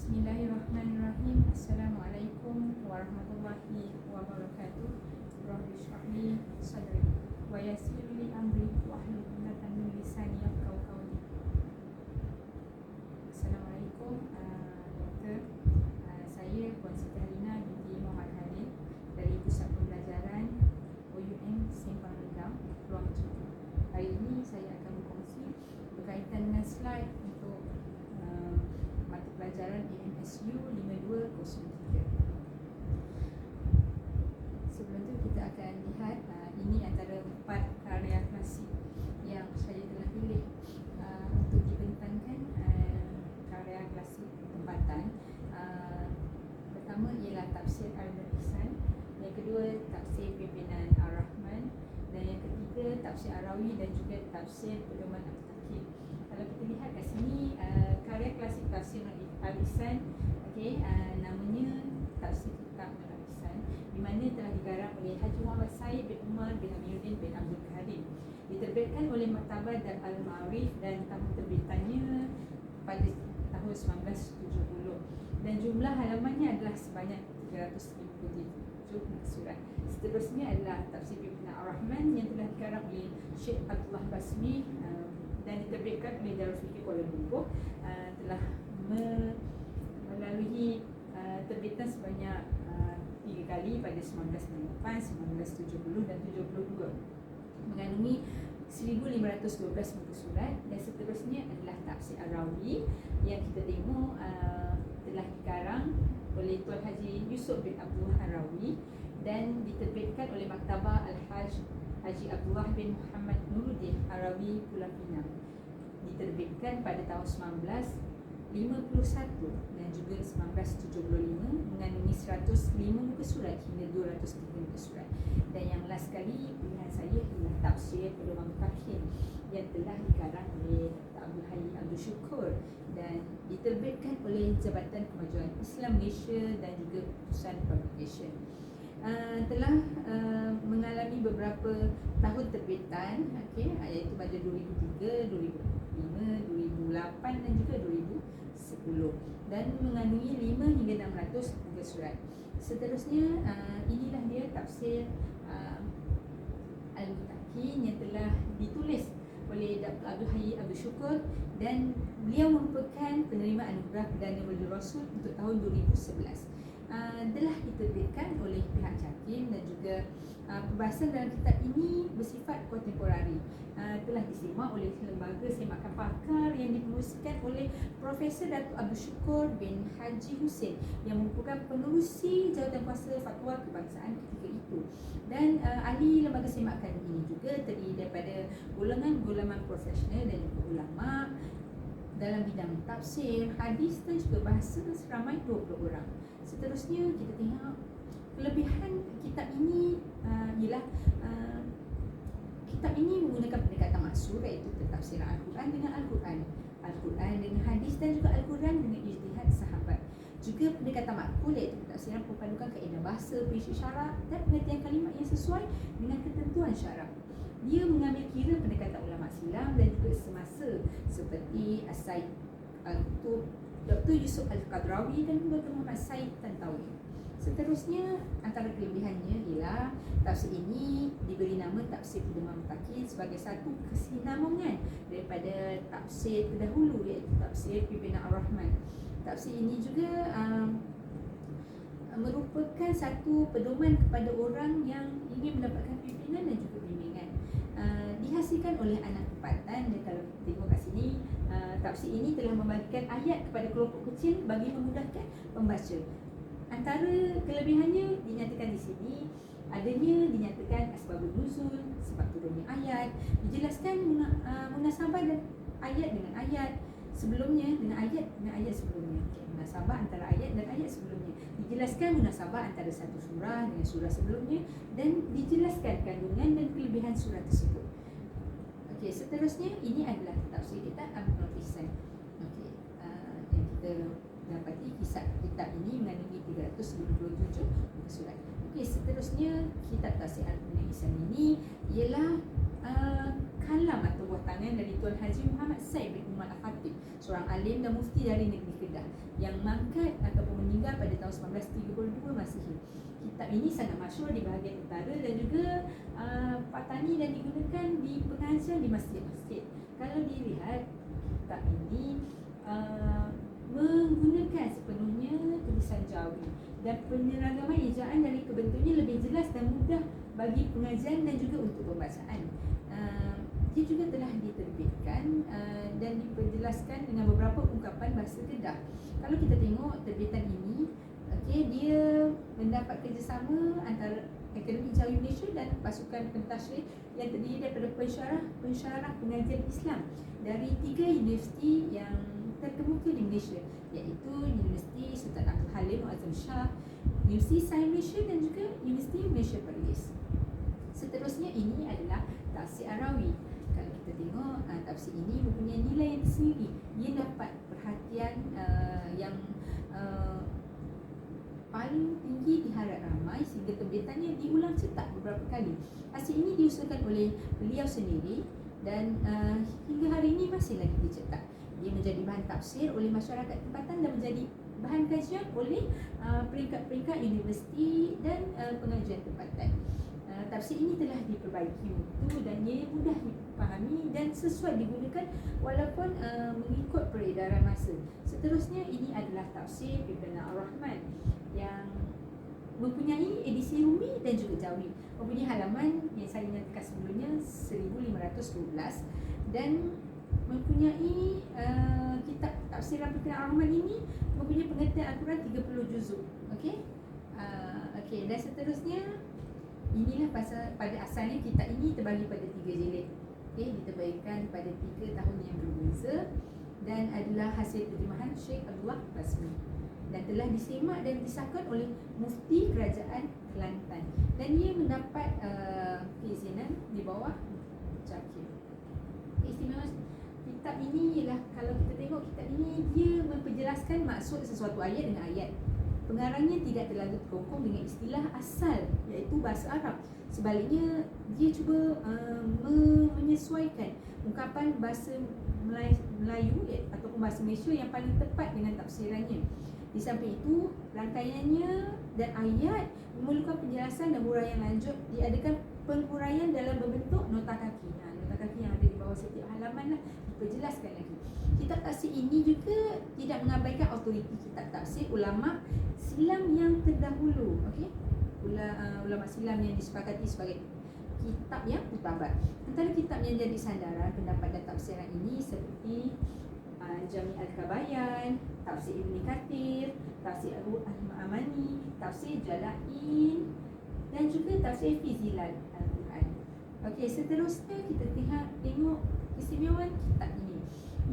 Bismillahirrahmanirrahim. Assalamualaikum warahmatullahi wabarakatuh. Rabbi shrah li sadri wa yassir li amri wahlul 'uqdatam min lisani yafqahu qawli. Assalamualaikum doktor. Saya Puan Siti Halina binti Muhammad Khalil dari Pusat Pembelajaran OUM Simpang Redang, Ruang 7. Hari ini saya akan berkongsi berkaitan dengan slide untuk mata pelajaran AMSU 5203. Sebelum tu kita akan lihat ini antara 4 karya klasik yang saya telah pilih untuk dibentangkan karya klasik tempatan. Pertama ialah tafsir Al-Ihsan, yang kedua tafsir pimpinan Ar-Rahman, dan yang ketiga tafsir Arawi dan juga tafsir Pedoman Al-Taqib. Kalau kita lihat kat sini karya klasik tafsir Al-Ihsan, namanya tafsir kitab Al-Ihsan, di mana telah digarap oleh Haji Muhammad Said bin Umar bin Amiruddin bin Abdul Karim, diterbitkan oleh Maktabat Dar Al-Ma'arif dan tahun terbitannya pada tahun 1970, dan jumlah halamannya adalah sebanyak 357 surat. Seterusnya adalah tafsir pimpinan Ar-Rahman yang telah digarap oleh Syekh Abdullah Basmi dan diterbitkan oleh Darul Fikir Kuala Lumpur, telah melalui terbitan sebanyak 3 kali pada 1998, 1970 dan 72, mengandungi 1512 muka surat. Dan seterusnya adalah tafsir Arawi yang kita tengok telah dikarang oleh Tuan Haji Yusuf bin Abdullah Arawi dan diterbitkan oleh Maktabah Al-Haj Haji Abdullah bin Muhammad Nuruddin Arawi Pulau Pinang, diterbitkan pada tahun 1951 dan juga 1975, mengandungi 105 muka surat hingga 203 muka surat. Dan yang last sekali pilihan saya ialah tafsir Pedoman Al-Taqib yang telah dikarang oleh Dr. Abdul Hayy Abdul Syukur dan diterbitkan oleh Jabatan Kemajuan Islam Malaysia dan juga Utusan Publication. Telah mengalami beberapa tahun terbitan, iaitu pada 2003, 2005, 2008 dan juga 2010, dan mengandungi 5 hingga 600 muka surat. Seterusnya inilah dia tafsir Al-Mutakin yang telah ditulis oleh Dr. Abdul Hayy Abdul Syukur, dan beliau merupakan penerima anugerah Perdana Wali Rasul untuk tahun 2011. Telah diterbitkan oleh pihak JAKIM dan juga perbahasan dalam kitab ini bersifat kontemporari. Telah disimak oleh lembaga semakan pakar yang dipengerusikan oleh Profesor Datuk Abdul Syukur bin Haji Hussein yang merupakan pengerusi Jawatankuasa Fatwa Kebangsaan ketika itu. Dan ahli lembaga semakan ini juga terdiri daripada golongan-golongan profesional dan juga ulama dalam bidang tafsir, hadis dan juga bahasa seramai 20 orang. Seterusnya kita tengok kelebihan kitab ini ialah kitab ini menggunakan pendekatan maksud, iaitu pentafsiran Al-Quran dengan Al-Quran, Al-Quran dengan hadis dan juga Al-Quran dengan ijtihad sahabat. Juga pendekatan makul, iaitu pentafsiran perpadukan kaedah bahasa, prinsip syarak dan pengertian kalimat yang sesuai dengan ketentuan syarak. Dia mengambil kira pendekatan ulama silam dan juga semasa seperti As-Said Al-Qutub, Dr. Yusuf Al-Qadrawi dan Dr. Muhammad Said Tantawi. Seterusnya antara kelebihannya ialah tafsir ini diberi nama tafsir Pedoman Al-Taqib sebagai satu kesinambungan daripada tafsir terdahulu, iaitu tafsir pimpinan Ar-Rahman. Tafsir ini juga merupakan satu pedoman kepada orang yang ingin mendapatkan pimpinan dan juga bimbingan. Dihasilkan oleh anak tempatan, dan kalau kita tengok kat sini tafsir ini telah membagikan ayat kepada kelompok kecil bagi memudahkan pembaca. Antara kelebihannya dinyatakan di sini dinyatakan asbabun nuzul, sebab turunnya ayat, dijelaskan munasabah dan ayat dengan ayat sebelumnya dengan ayat sebelumnya. Munasabah antara ayat dan ayat sebelumnya. Dijelaskan munasabah antara satu surah dengan surah sebelumnya, dan dijelaskan kandungan dan kelebihan surah tersebut. Seterusnya ini adalah tafsir kitab Al-Ihsan. Yang kita dapati kisah kitab ini mengandungi 357 muka surat. Seterusnya kitab tafsir Al-Ihsan ini ialah kalam atau buah tangan dari Tuan Haji Muhammad Said bin Umar Al-Khatib, seorang alim dan mufti dari negeri Kedah yang mangkat ataupun meninggal pada tahun 1932 Masihi. Kitab ini sangat masyhur di bahagian utara dan juga Patani dan digunakan di pengajian di masjid-masjid. Kalau dilihat, kitab ini menggunakan sepenuhnya tulisan Jawi dan penyeragaman ejaan dari kebentuknya lebih jelas dan mudah bagi pengajian dan juga untuk pembacaan. Dia juga telah diterbitkan dan diperjelaskan dengan beberapa ungkapan bahasa Kedah. Kalau kita tengok terbitan ini, dia mendapat kerjasama antara Akademi Jawi Malaysia dan pasukan pentashrif yang terdiri daripada pensyarah pengajian Islam dari 3 universiti yang terkemuka di Malaysia, iaitu Universiti Sultan Abdul Halim Muazzam Shah, Universiti Sains Malaysia dan juga Universiti Malaysia Perlis. Seterusnya ini adalah Tafsir Arawi. Kalau kita tengok, tafsir ini mempunyai nilai yang tersendiri. Ia dapat perhatian yang paling tinggi di halayak ramai sehingga terbitannya diulang cetak beberapa kali. Hasil ini diusahakan oleh beliau sendiri dan hingga hari ini masih lagi dicetak. Dia menjadi bahan tafsir oleh masyarakat tempatan dan menjadi bahan kajian oleh peringkat-peringkat universiti dan pengajian tempatan. Tafsir ini telah diperbaiki mutu dan ia mudah dipahami dan sesuai digunakan walaupun mengikut peredaran masa. Seterusnya ini adalah tafsir Ibn Ar-Rahman yang mempunyai edisi Rumi dan juga Jawi. Mempunyai halaman yang saya nyatakan sebelumnya 1512 dan mempunyai kitab tafsir Ibn Ar-Rahman ini mempunyai pengertian Al-Quran 30 juzuk. Okey. Dan seterusnya inilah pada asalnya kitab ini terbagi pada 3 jilid. Diterbitkan pada 3 tahun yang berbeza dan adalah hasil terjemahan Syekh Abdullah Rasmi dan telah disemak dan disahkan oleh Mufti Kerajaan Kelantan dan ia mendapat keizinan di bawah Jakir. Istimewa kitab ini ialah, kalau kita tengok kitab ini, dia memperjelaskan maksud sesuatu ayat dengan ayat. Pengarangnya tidak terlalu terkongkong dengan istilah asal iaitu bahasa Arab. Sebaliknya, dia cuba menyesuaikan ungkapan bahasa Melayu ataupun bahasa Malaysia yang paling tepat dengan tafsirannya. Di samping itu, rangkaiannya dan ayat memerlukan penjelasan dan huraian lanjut. Diadakan penghuraian dalam berbentuk nota kaki. Nota kaki yang ada di bawah setiap halaman lah diperjelaskan lagi. Kitab tafsir ini juga tidak mengabaikan autoriti kitab tafsir ulama silam yang terdahulu. Ulama silam yang disepakati sebagai kitab yang mutabar. Antara kitab yang jadi sandaran pendapat dan tafsiran ini seperti Jami' Al-Kabayan, Tafsir Ibn Kathir, Tafsir Al-Ma'amani, Tafsir Jala'in dan juga Tafsir Fizilal Al-Quran. Seterusnya kita tengok keistimewaan kitab ini.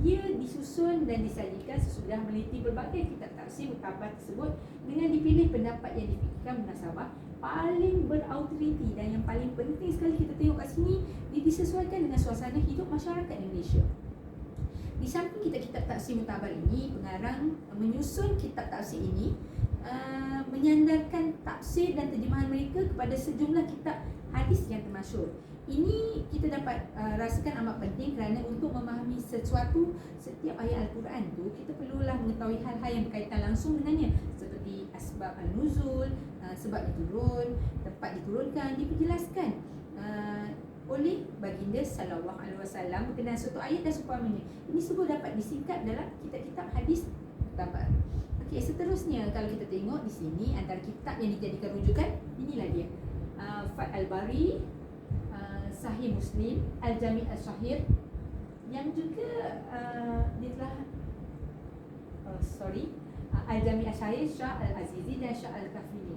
Ia disusun dan disajikan sesudah meneliti berbagai kitab tafsir mutabar tersebut dengan dipilih pendapat yang difikirkan munasabah paling berautoriti dan yang paling penting sekali kita tengok kat sini, dia disesuaikan dengan suasana hidup masyarakat Indonesia. Di samping kitab-kitab tafsir mutabar ini, pengarang menyusun kitab tafsir ini menyandarkan tafsir dan terjemahan mereka kepada sejumlah kitab hadis yang termasyhur. Ini kita dapat rasakan amat penting kerana untuk memahami setiap ayat Al-Quran tu, kita perlulah mengetahui hal-hal yang berkaitan langsung dengannya, seperti asbab al-nuzul, sebab diturun, tempat diturunkan, diperjelaskan oleh baginda sallallahu alaihi wasallam berkenaan suatu ayat dan seumpamanya. Ini semua dapat disingkat dalam kitab-kitab hadis mutabar. Seterusnya kalau kita tengok di sini antara kitab yang dijadikan rujukan, inilah dia. Fath Al-Bari, Sahih Muslim, Al-Jami' Al-Syahir yang juga dia telah Al-Jami' Al-Syahir Syah Al-Azizi dan Syah Al-Kafini.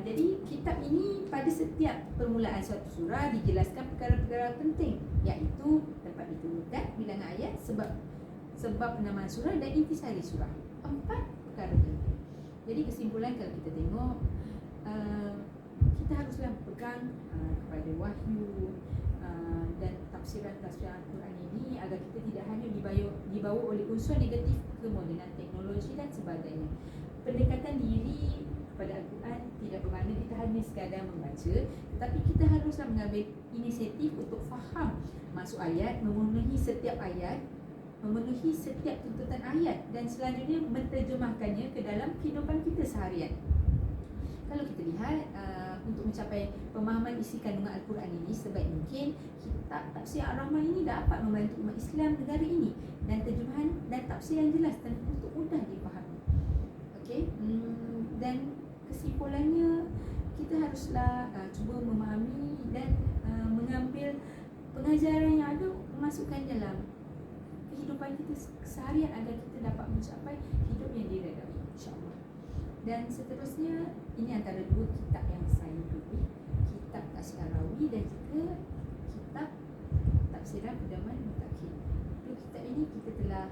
Jadi kitab ini pada setiap permulaan suatu surah dijelaskan perkara-perkara penting, iaitu tempat diturunkan, bilangan ayat, sebab penamaan surah dan intisari surah. 4 perkara penting. Jadi kesimpulan kalau kita tengok, kita haruslah pegang kepada wahyu dan tafsiran-tafsiran Al-Quran ini agar kita tidak hanya dibawa oleh unsur negatif kemodenan teknologi dan sebagainya. Pendekatan diri pada Al-Quran tidak bermakna kita hanya sekadar membaca, tetapi kita haruslah mengambil inisiatif untuk faham maksud ayat, memenuhi setiap tuntutan ayat, dan selanjutnya menterjemahkannya ke dalam kehidupan kita seharian. Kalau kita lihat untuk mencapai pemahaman isi kandungan Al-Quran ini, sebaik mungkin kitab tafsir Ar-Rahman ini dapat membantu umat Islam negara ini, dan terjemahan dan tafsir yang jelas dan untuk mudah dipahami. Okey, dan kesimpulannya, kita haruslah cuba memahami dan mengambil pengajaran yang ada, memasukkan dalam kehidupan kita seharian agar kita dapat mencapai hidup yang diredai, insya-Allah. Dan seterusnya, ini antara dua kitab yang saya pilih, kitab Tafsir Ar-Rawi dan juga kitab Tafsiran Pedoman Muttaqin. Dua kitab ini kita telah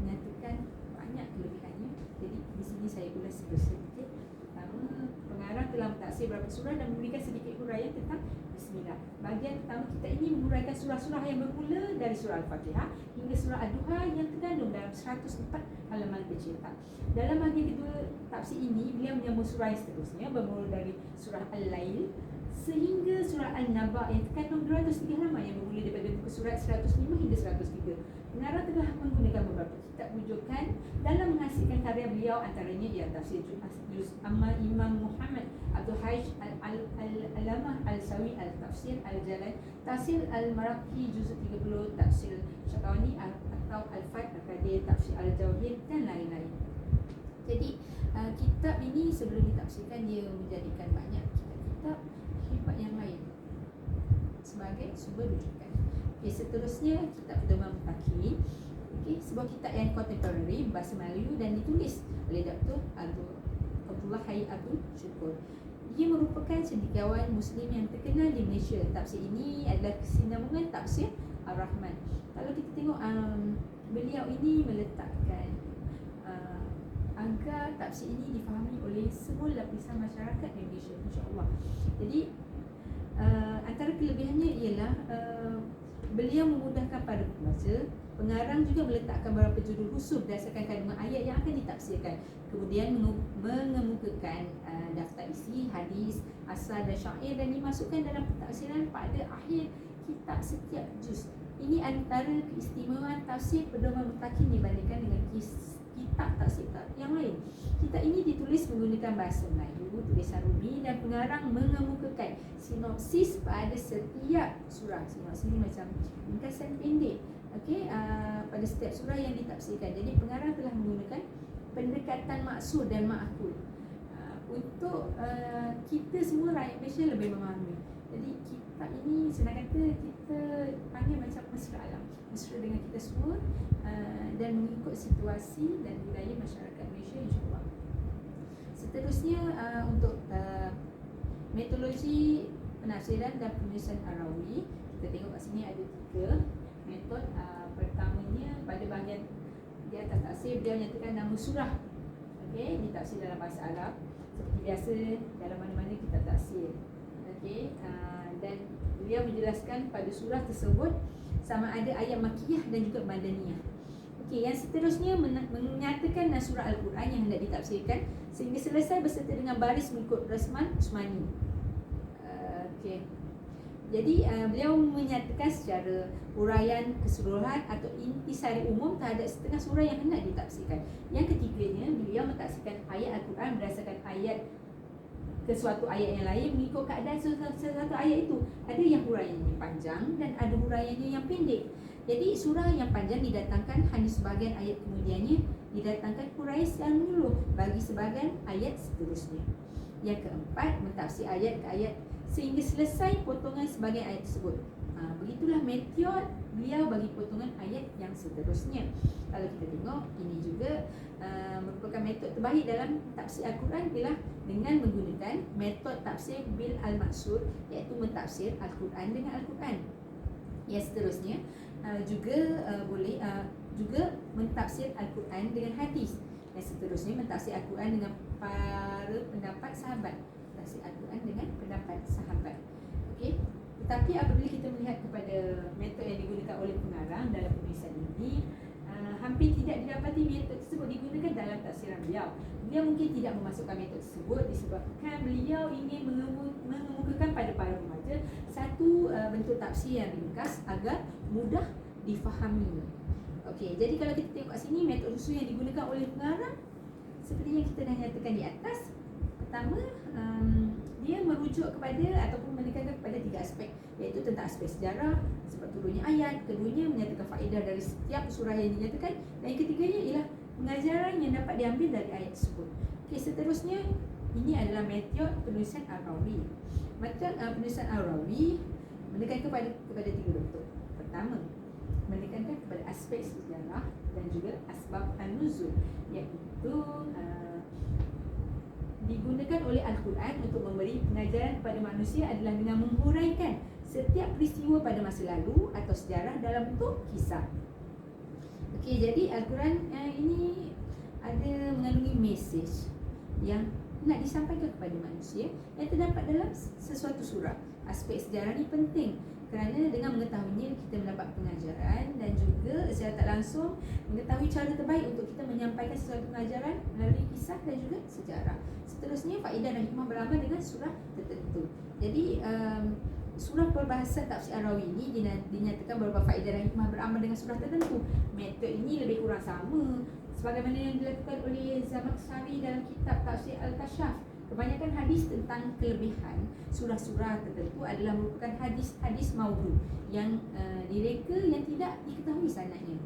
menyatakan banyak kelebihannya. Jadi di sini saya ulas sedikit. Pertama, pengarang telah mentafsir beberapa surah dan memberikan sedikit huraian tentang Bismillah. Bahagian pertama kitab ini menguraikan surah-surah yang bermula dari surah Al-Fatihah hingga surah Ad-Duha yang terkandung dalam 104 halaman tercetak. Dalam bahagian kedua tafsir ini, beliau menyambung surah yang seterusnya bermula dari surah Al-Lail sehingga surah An-Naba yang terkandung 203 halaman yang bermula daripada buku surat 105 hingga 103. Pengarang telah menggunakan beberapa kitab rujukan dalam menghasilkan karya beliau, antaranya ialah tafsir Juz Amma Imam Muhammad Abdul Hajj Al-Alamah Al-Sawi Al-Tafsir Al-Jalan, Tafsir Al-Maraqi Juz 30, Tafsir Syakawani atau Al-Fat Al-Qadir, Tafsir Al-Jawhir dan lain-lain. Jadi kitab ini sebelum ditafsirkan, dia menjadikan banyak kitab-kitab hebat yang lain sebagai sumber rujukan. Okay, seterusnya kitab Pedoman Muttaqin. Okay, sebuah kitab yang contemporary bahasa Melayu dan ditulis oleh Dr. Abdullah Hayy Abdul Syukur. Dia merupakan cendekiawan Muslim yang terkenal di Malaysia. Tafsir ini adalah kesinambungan tafsir Ar-Rahman. Kalau kita tengok, beliau ini meletakkan agar tafsir ini difahami oleh semua lapisan masyarakat Indonesia, insya-Allah. Jadi antara kelebihannya ialah beliau memudahkan para pembaca. Pengarang juga meletakkan beberapa judul khusus berdasarkan kandungan ayat yang akan ditafsirkan. Kemudian mengemukakan daftar isi, hadis, asar dan syair, dan dimasukkan dalam pentafsiran pada akhir kitab setiap juz. Ini antara keistimewaan tafsir Pedoman Muttaqin dibandingkan dengan kitab tafsir yang lain. Kitab ini ditulis menggunakan bahasa Melayu, tulisan Rumi, dan pengarang mengemukakan sinopsis pada setiap surah. Sinopsis ini macam ringkasan pendek, okey, pada setiap surah yang ditafsirkan. Jadi pengarang telah menggunakan pendekatan maksud dan ma'qul untuk kita semua rakyat Malaysia lebih memahami. Jadi kitab ini senang kata kita panggil macam mesra alam, mesra dengan kita semua, dan mengikut situasi dan budaya masyarakat Malaysia, insya-Allah. Seterusnya untuk metodologi penafsiran dan penulisan Ar-Rawi, kita tengok kat sini ada 3 metod. Pertamanya pada bahagian di atas tafsir, beliau nyatakan nama surah, okey, ditafsir dalam bahasa Arab seperti biasa dalam mana-mana kitab tafsir. Okey, dan beliau menjelaskan pada surah tersebut sama ada ayat makkiyah dan juga madaniyah. Okey, yang seterusnya menyatakan surah Al-Quran yang hendak ditafsirkan sehingga selesai beserta dengan baris mengikut rasman Usmani. Okey. Jadi beliau menyatakan secara uraian keseluruhan atau intisari umum terhadap setengah surah yang hendak ditafsirkan. Yang ketiganya, beliau mentafsirkan ayat Al-Quran berdasarkan ayat ke suatu ayat yang lain mengikut keadaan satu ayat itu. Ada yang huraiannya panjang dan ada huraiannya yang pendek. Jadi surah yang panjang didatangkan hanya sebahagian ayat, kemudiannya didatangkan huraian secara menyeluruh bagi sebahagian ayat seterusnya. Yang keempat, mentafsir ayat ke ayat sehingga selesai potongan sebahagian ayat tersebut. Begitulah metode beliau bagi potongan ayat yang seterusnya. Kalau kita tengok, ini juga merupakan metode terbaik dalam tafsir Al-Quran ialah dengan menggunakan metode tafsir bil al-maksud, iaitu mentafsir Al-Quran dengan Al-Quran. Yang seterusnya juga boleh juga mentafsir Al-Quran dengan hadis. Yang seterusnya mentafsir Al-Quran dengan para pendapat sahabat, tafsir Al-Quran dengan pendapat sahabat. Okey. Tetapi apabila kita melihat kepada metode yang digunakan oleh pengarang dalam penulisan ini, hampir tidak didapati metode tersebut digunakan dalam tafsiran beliau. Beliau mungkin tidak memasukkan metode tersebut disebabkan beliau ingin mengemukakan pada para pembaca baca satu bentuk tafsir yang ringkas agar mudah difahami. Okey, jadi kalau kita tengok kat sini, metode susun yang digunakan oleh pengarang seperti yang kita dah nyatakan di atas. Pertama, dia merujuk kepada ataupun menekankan kepada 3 aspek, iaitu tentang aspek sejarah, sebab turunnya ayat, keduanya menyatakan faedah dari setiap surah yang dinyatakan, dan yang ketiganya ialah pengajaran yang dapat diambil dari ayat tersebut. Okey, seterusnya ini adalah metode penulisan Ar-Rawi. Metode penulisan Ar-Rawi menekankan kepada 3 bentuk. Pertama, menekankan kepada aspek sejarah dan juga asbab an-nuzul, iaitu digunakan oleh Al-Quran untuk memberi pengajaran kepada manusia adalah dengan menghuraikan setiap peristiwa pada masa lalu atau sejarah dalam bentuk kisah. Okey, jadi Al-Quran ini ada mengandungi mesej yang nak disampaikan kepada manusia yang terdapat dalam sesuatu surah. Aspek sejarah ni penting kerana dengan mengetahuinya kita mendapat pengajaran dan juga secara tak langsung mengetahui cara terbaik untuk kita menyampaikan sesuatu pengajaran melalui kisah dan juga sejarah. Seterusnya, faedah dan hikmah beramal dengan surah tertentu. Jadi surah perbahasan tafsir Ar-Rawi ini dinyatakan beberapa faedah dan hikmah beramal dengan surah tertentu. Metod ini lebih kurang sama sebagaimana yang dilakukan oleh Zamakhsyari dalam kitab Tafsir Al-Kashaf. Kebanyakan hadis tentang kelebihan surah-surah tertentu adalah merupakan hadis-hadis maudhu yang direka yang tidak diketahui sanadnya.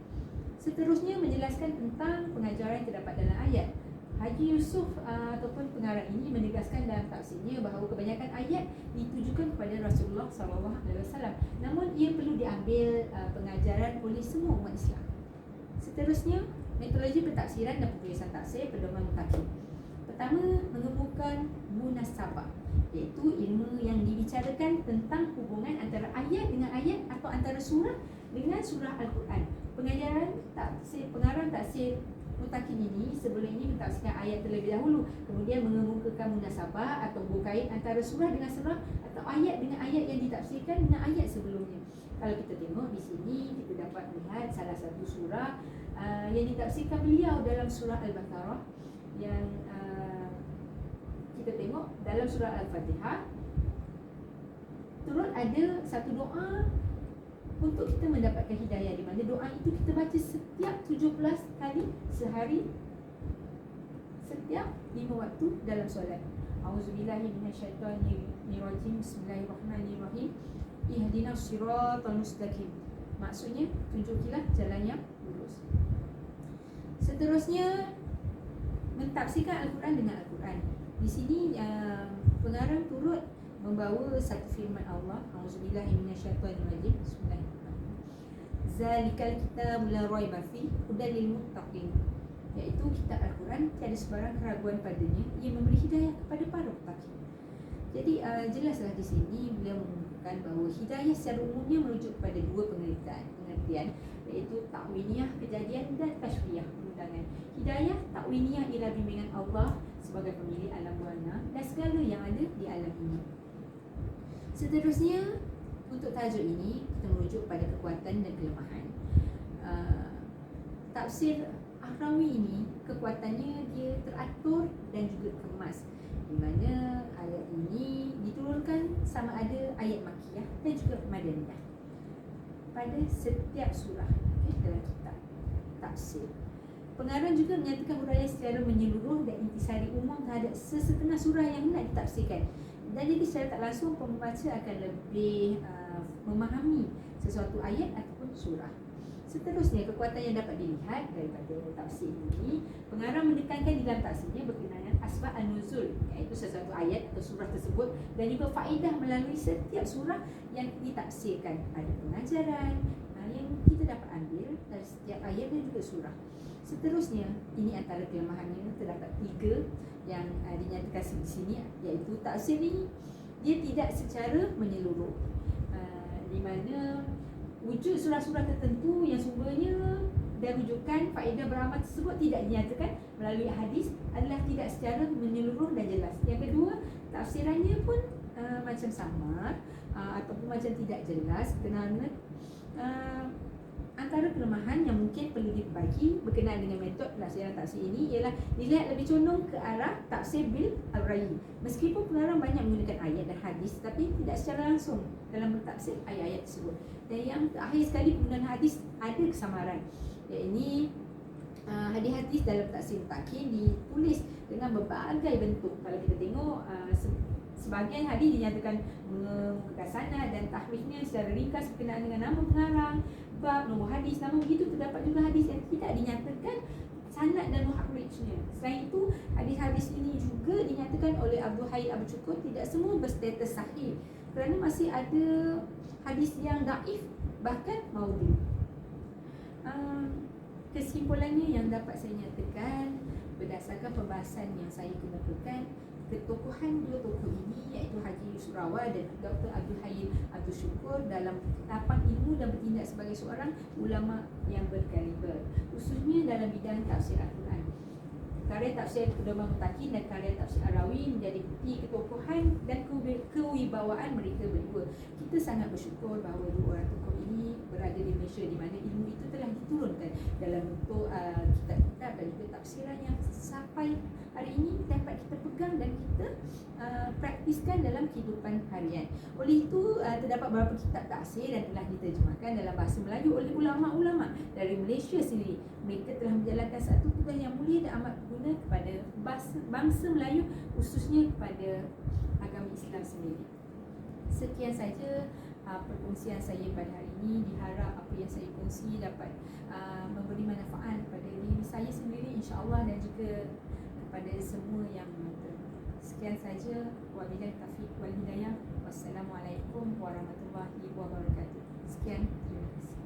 Seterusnya, menjelaskan tentang pengajaran yang terdapat dalam ayat. Haji Yusuf ataupun pengarang ini menegaskan dalam tafsirnya bahawa kebanyakan ayat ditujukan kepada Rasulullah SAW, namun ia perlu diambil pengajaran oleh semua umat Islam. Seterusnya, metodologi pentafsiran dan penulisan tafsir pedoman mutakin. Pertama, mengemukakan munasabah, iaitu ilmu yang dibicarakan tentang hubungan antara ayat dengan ayat atau antara surah dengan surah Al-Quran. Pengarang tafsir mutakin ini sebelum ini mentafsirkan ayat terlebih dahulu, kemudian mengemukakan munasabah atau hubung kait antara surah dengan surah atau ayat dengan ayat yang ditafsirkan dengan ayat sebelumnya. Kalau kita tengok di sini, kita dapat melihat salah satu surah yang ditafsirkan beliau dalam surah Al-Baqarah, yang kita tengok dalam surah Al-Fatihah turut ada satu doa untuk kita mendapatkan hidayah, di mana doa itu kita baca setiap 17 kali sehari, setiap 5 waktu dalam solat. Auzubillahi minasyaitonirrajim. Bismillahirrahmanirrahim. Ihdinas siratal mustaqim. Maksudnya, tunjukilah jalan yang lurus. Seterusnya, mentafsirkan Al-Quran dengan Al-Quran. Di sini pengarang turut membawa satu firman Allah, Auzubillahi minasyaitonirrajim. Bismillahirrahmanirrahim. Zalikal kitabul la raiba fihi hudal lil muttaqin. Iaitu kitab Al-Quran tiada sebarang keraguan padanya, ia memberi hidayah kepada para muttaqin. Jadi jelaslah di sini beliau mengungkapkan bahawa hidayah secara umumnya merujuk kepada dua pengertian, iaitu takwiniyah kejadian dan tasyriyah perundangan. Hidayah takwiniyah ialah bimbingan Allah sebagai pemilik alam warna dan segala yang ada di alam ini. Seterusnya, untuk tajuk ini kita merujuk pada kekuatan dan kelemahan. Tafsir Ar-Rawi ini kekuatannya dia teratur dan juga kemas, di mana ayat ini diturunkan sama ada ayat Makkiyah dan juga Madaniyah pada setiap surah dalam kitab tafsir. Pengarang juga menyatakan huraian secara menyeluruh dan intisari umum terhadap sesetengah surah yang hendak ditafsirkan. Dan jadi secara tak langsung pembaca akan lebih memahami sesuatu ayat ataupun surah. Seterusnya, kekuatan yang dapat dilihat daripada tafsir ini, pengarang menekankan di dalam tafsirnya berkenaan dengan asbab an-nuzul, iaitu sesuatu ayat atau surah tersebut, dan juga faedah melalui setiap surah yang ditafsirkan. Ada pengajaran yang kita dapat ambil dari setiap ayat dan juga surah. Seterusnya, ini antara kelemahannya, terdapat 3 yang dinyatakan di sini, iaitu tafsir ini dia tidak secara menyeluruh, di mana wujud surah-surah tertentu yang sumbernya dan rujukan faedah beramal tersebut tidak dinyatakan melalui hadis adalah tidak secara menyeluruh dan jelas. Yang kedua, tafsirannya pun macam samar ataupun macam tidak jelas kerana antara kelemahan yang mungkin perlu diperbaiki berkenaan dengan metod pelaksanaan tafsir ini ialah dilihat lebih condong ke arah tafsir bil al-ra'i. Meskipun pengarang banyak menggunakan ayat dan hadis, tapi tidak secara langsung dalam bertafsir ayat-ayat tersebut. Dan yang terakhir sekali, penggunaan hadis ada kesamaran, iaitu hadis-hadis dalam tafsir takin ditulis dengan berbagai bentuk. Kalau kita tengok sebahagian hadis dinyatakan mengemukakan sanad dan tahrifnya secara ringkas berkenaan dengan nama pengarang, bab, nombor hadis, nama begitu. Terdapat juga hadis yang tidak dinyatakan sanad dan muharrijnya. Selain itu, hadis-hadis ini juga dinyatakan oleh Abdul Hayy Abu Cukur tidak semua berstatus sahih, kerana masih ada hadis yang daif, bahkan maudhu. Kesimpulannya yang dapat saya nyatakan berdasarkan pembahasan yang saya kemukakan, ketokohan dua tokoh ini iaitu Haji Yusuf Rawal dan Dr. Abdul Hayy Abdul Syukur dalam lapang ilmu dan bertindak sebagai seorang ulama yang berkaliber, khususnya dalam bidang tafsir Al-Quran. Karya tafsir Pedoman Mutakin dan karya tafsir Arawi menjadi bukti ketokohan dan kewibawaan mereka berdua. Kita sangat bersyukur bahawa dua orang tokoh ini berada di Malaysia, di mana ilmu itu telah diturunkan dalam bentuk kitab-kitab dan juga tafsiran yang sampai hari ini dapat kita pegang dan kita praktiskan dalam kehidupan harian. Oleh itu, terdapat beberapa kitab tafsir dan telah diterjemahkan dalam bahasa Melayu oleh ulama-ulama dari Malaysia sendiri. Mereka telah menjalankan satu tugas yang mulia dan amat berguna kepada bangsa Melayu, khususnya kepada agama Islam sendiri. Sekian saja perkongsian saya pada hari ini. Diharap apa yang saya kongsi dapat memberi manfaat kepada diri saya sendiri, insya-Allah, dan juga kepada semua yang menonton. Sekian saja. Wabillahi taufiq wal hidayah. Wassalamualaikum warahmatullahi wabarakatuh. Sekian, terima kasih.